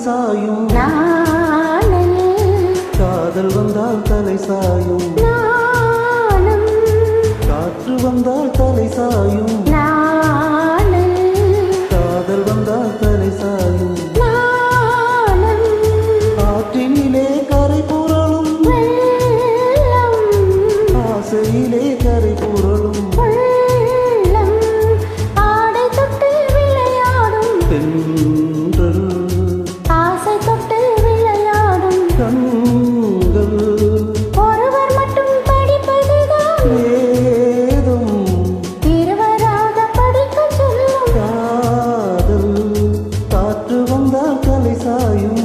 சாயும் காதல் வந்தால் தலை சாயும் காற்று வந்தால் தலை சாயும் காதல் வந்தால் தலை சாயும் ஆற்றினிலே கரை புரளும் ஆசையிலே கரை புரளும் தென்றல் ஆசை தொட்டு விளையாடும் கண்கள் ஒருவர் மட்டும் படிப்பதுதான் வேதம் இருவராக படிக்க சொல்லும் காதல் காற்று வந்தால் தலை சாயும்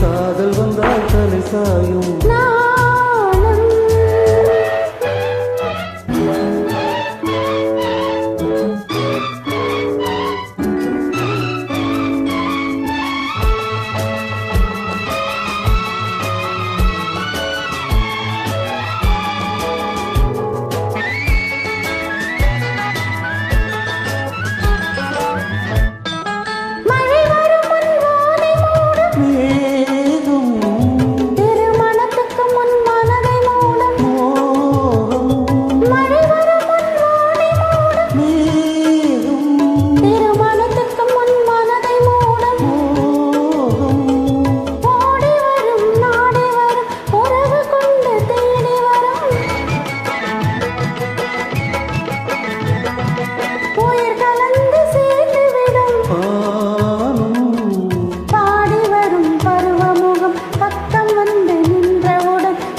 காதல் வந்தால் தலை சாயும்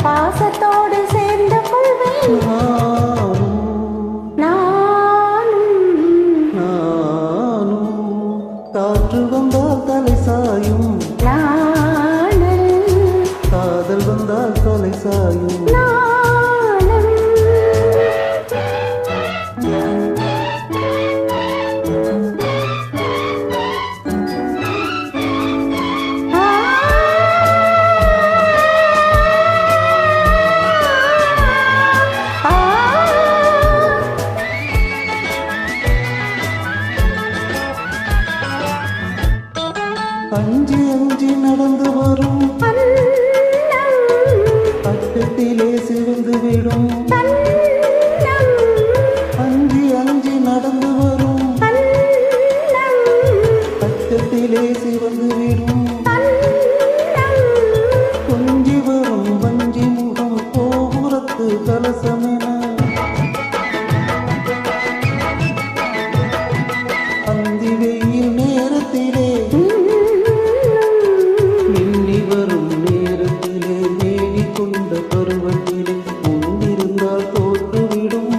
பாசத்தோடு சேர்ந்து கொள்வேன் நானும் காற்று வந்தால் தலை சாயும் காதல் வந்தால் தலை சாயும் அஞ்சி அஞ்சி நடந்து வரும் பக்கத்திலே சிவந்து விடும் அஞ்சி அஞ்சி நடந்து வரும் பக்கத்திலே சிவந்து விடும் கொஞ்சி வரும் வஞ்சி முகம் கோபுரத்து கலசமென அந்தி வெயில் நேரத்திலே மின்னி வரும் நேரத்திலே மேனி கொண்ட பருவத்திலே முன்னிருந்தால் தோற்றுவிடும்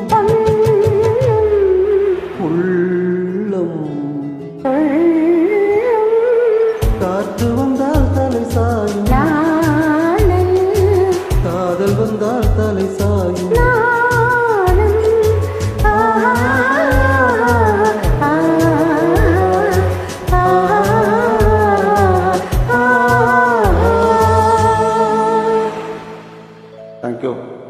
உள்ளம் காற்று வந்தால் தலை சாயும் காதல் வந்தால் தலை சாயும் Thank you.